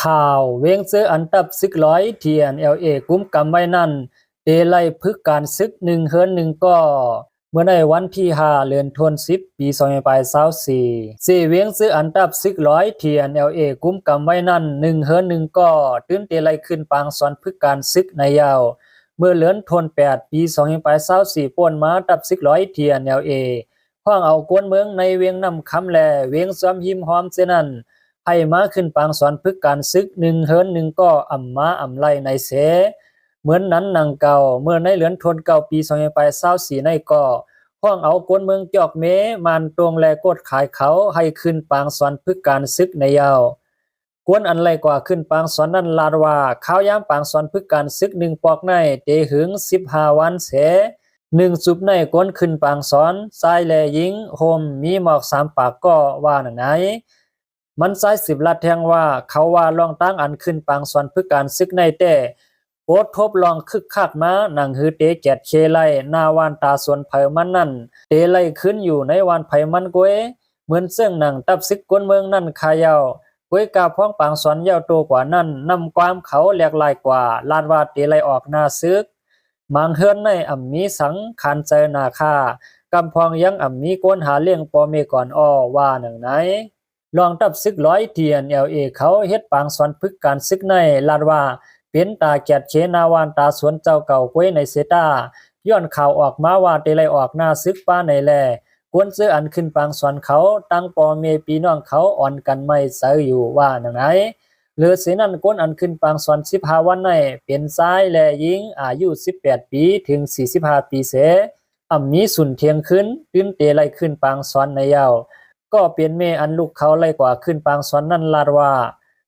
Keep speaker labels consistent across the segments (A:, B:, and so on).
A: ข่าวเวียงเจออันดับ10TNLA กุมกำไว้นั่นเดไลพึกการซึก1เฮิรน1ก็เมื่อในวันที่5เดือนธันวาคมปี2024เวียงเจออันดับ10 TNLA กุมกำไว้นั่น1เฮิรน1ก็ตื่นเดไลขึ้นปางสอนพึกการซึกในยาวเมื่อเดือนธันวาคมปี2024ป่นมาอันดับ10 TNLA ห้องเอากวนเมืองในเวียงนำคำแลเวียงซ้อมหิมหอมเจนั้นให้มาขึ้นปางสอนพึกการซึก1เฮิรน1ก็อ่ำมาอ่ำไล่ในเสเหมือนนั้นนางเก่าเมื่อในเหลือนทนเก่าปี2024ในก็ห้องเอากวนเมืองจอกเมมันตรงแลกดขายเขาให้ขึ้นปางสอนพึกการซึกในยาวกวนอันไรกว่าขึ้นปางสอนนั้นลาดว่าข้าวยามปางสอนพึกการซึก1ปอกในเตหึง15วันเส1สุบในกวนขึ้นปางสอนทรายแลยิงโฮมมีหมอก3ปากก็ว่าหนังไหนมันใช้10ลัดแทงว่าเขาว่าลองตั้งอันขึ้นปางสอนพึกการซึกในแต่โพดทบลองคึกคักมาหนังฮือเตแจดเคไลนาวานตาสวนไผมันนั่นเตไลขึ้นอยู่ในวานไผมันกวยเหมือนเสื่องหนังตับซึกกวนเมืองนั่นขายาวกวยกาพ้องปางสอนยาวโตกว่านั่นนำความเขาแหลกลายกว่าลานว่าเตไลออกหน้าซึกมังเฮือนในอ่ำมีสังคันเจอนาคากำพองยังอ่ำมีก้นหาเลี้ยงปอเมก่อนอ้อว่าหนังไหนลองตับซึกTNLA เขาเฮ็ดปางสอนพึกการซึกในลาดว่าเป็นตาแกดเชนาวานตาสวนเจ้าเก่ากวยในเซตาย้อนข่าวออกมาว่าเตไลออกหน้าซึกป้าในแลกวนซื้ออันขึ้นปางสอนเขาตั้งปอเมปีน้องเขาอ่อนกันไม่เซออยู่ว่าหนังไหนหรือเสนั่นกวนอันขึ้นปางสอน15วันในเป็นซ้ายและหญิงอายุ18ปีถึง45ปีเสอ่ำมีสุนเทียงขึ้นตื่นเตไลขึ้นปางสอนในยาวก็เป็นเมอันลูกเขาไล่กว่าขึ้นปางสอนนั่นลาดว่า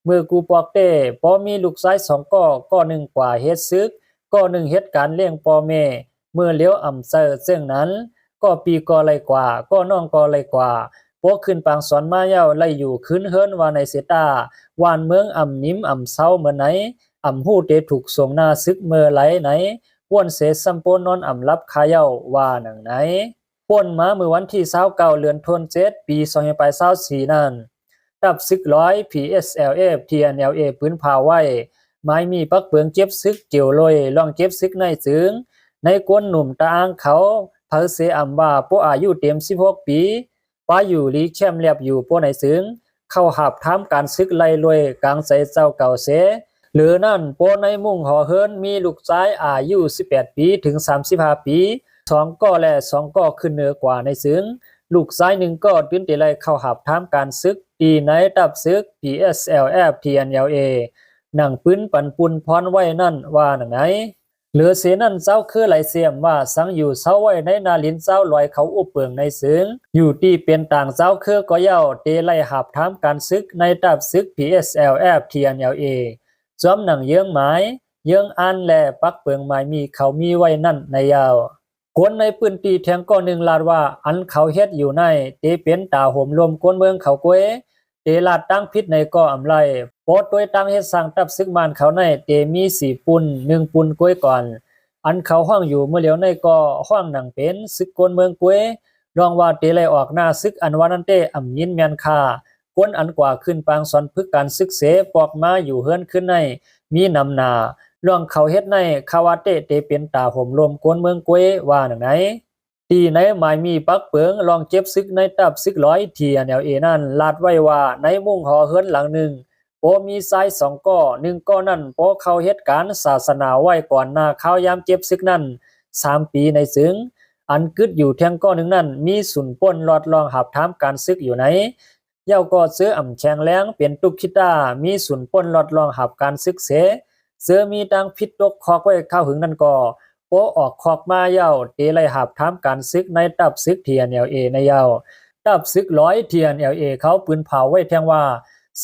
A: เมื่อกูปอกเต้พอมีลูกซ้าย2ก็1กว่าเฮ็ดซึกก็1เฮ็ดการเลี้ยงปอเมเมื่อเลี้ยวอ่ำเซอซึ่งนั้นก็ปีก็ไล่กว่าก็น้องก็ไล่กว่าพวกขึ้นปางสอนมาเย้าไล่อยู่ขึ้นเฮิรนว่าในเสตาวานเมืองอ่ำนิ่มอ่ำเศร้าเมื่อไหนอ่ำฮู้เตถูกส่งหน้าซึกเมื่อไหลไหนว่วนเสสัมโปนอนอ่ำรับคาเย้าว่าหนังไหนป่นมาเมื่อวันที่29เดือนธันวาคมปี2024นั่นตับซึกPSLF TNLA ปืนพาไว้ไม้มีปักเปืองเจ็บซึกเกี่ยวลอยลองเจ็บซึกในจึงในกวนหนุ่มตาอ้างเขาเผาเสอำว่าผู้อายุเต็ม16ปีป้าอยู่ลีแคมเรียบอยู่ผู้ไหนซึ่งเข้าหับทำการซึกไล่ลอยกลางใส่เจ้าเก่าเสหรือนั่นผู้ในมุ่งหอเฮิรนมีลูกชายอายุ18ปีถึง35ปี2ก็และ2ก็ขึ้นเหนือกว่าในซึ่งลูกซ้าย1ก็ตื่นเตไลเข้าหับทำการซึกตีในตับซึก PSLF TNLA หนังปืนปันปุนพรไว้นั่นว่าหนังไหนเหลือเสนั่นเจ้าคือไหลเสียมว่าสังอยู่เศร้าไว้ในนาลินเจ้าลอยเขาอุปเปิงในซึ่งอยู่ที่เป็นต่างเจ้าคือก็เย้าเตไลหับทำการซึกในตับซึก PSLF TNLA จอมหนังเยื่องหมายเยื่องอันและปักเปิงหมายมีเขามีไว้นั่นในยาวกวนในปืนตีแทงก็หนึ่งลาดว่าอันเขาเฮ็ดอยู่ในเตเป็นตาห่มลมกวนเมืองเขากวยเตลาดตั้งพิษในก็อำไลโปดด้วยตั้งเฮ็ดสร้างตับซึกมานเขาในเตมี4ปุ่น1ปุ่นกวยก่อนอันเขาห้องอยู่เมื่อเหลียวในก็ห้องหนังเป็นซึกกวนเมืองกวยรองว่าเตไลออกหน้าซึกอันวานันเตอ่ำยินแม่นค่ากวนอันกว่าขึ้นปางสอนพึกการซึกเสปอกมาอยู่เฮือนขึ้นในมีนำนาลองเขาเฮ็ดในคาวาเตเตเป็นตาห่มลมกวนเมืองกวยว่าหนังไหนตีในหมายมีปักเปิงลองเจ็บซึกในตับซึกTNLAนั่นลาดไว้ว่าในมุ่งหอเฮือนหลังหนึ่งโปมีซ้าย2ก้อ1ก้อนั่นโปเขาเฮ็ดการศาสนาไว้ก่อนหน้าข้าวยามเจ็บซึกนั่น3ปีในซึ่งอันกึดอยู่แทงก้อนึงนั่นมีสุนป้นลอดลองหับถามการซึกอยู่ไหนเย้าก็เสื้ออ่ำแข็งแรงเป็นตุกคิตามีสุนป้นลอดลองหับการซึกเสเสือมีดังพิษตกคอกไว้เข้าหึงนั่นก็โปออกคอกมาเย้าเตไลหับถามการซึกในตับซึก TNLA ในเย้าตับซึกTNLA เขาปืนเผาไว้แทงว่า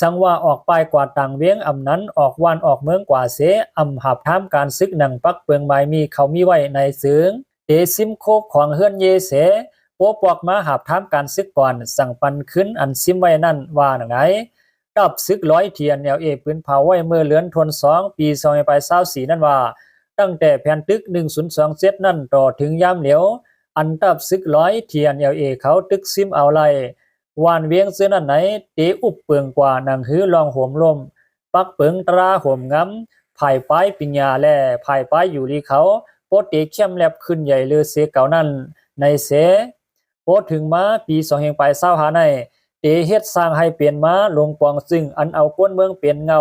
A: สังว่าออกไปกว่าต่างเวียงอำนั้นออกวานออกเมืองกว่าเสอำหับถามการซึกหนังปักเปืองไม้มีเขามีไว้ในซึ่งเตซิมโคกของเฮือนเยเสโปปอกมาหับถามการซึกก่อนสั่งปันขึ้นอันซิมไว้นั่นว่าหนังไหนตับซึกTNLA ปืนเผาไว้เมื่อเดือนธันวาคมปี2024นั่นว่าตั้งแต่แผ่นตึก1027นั่นต่อถึงยามเหลียวอันตับซึกTNLA เขาตึกซิมเอาไลวานเวียงเสื้อนั่นไหนเตอุบเปืองกว่าหนังหือลองโหมลม ปักเปิงตราห่มงำภายป้ายปิญญาและภายป้ายอยู่ลีเขาโปเตเข้มแลบขึ้นใหญ่เลือเสเก่านั้นในเสโปถึงมาปี2แห่งปลาย25หาในเตเฮ็ดสร้างให้เปลี่ยนมาลงปองซึ่งอันเอาก้นเมืองเปลี่ยนเงา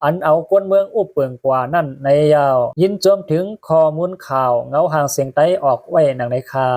A: อันเอาก้นเมืองอุบเปิงกว่านั่นในยาวยินจมถึงข้อมูลข่าวเงาห่างเสียงไต้ออกไว้หนังในคา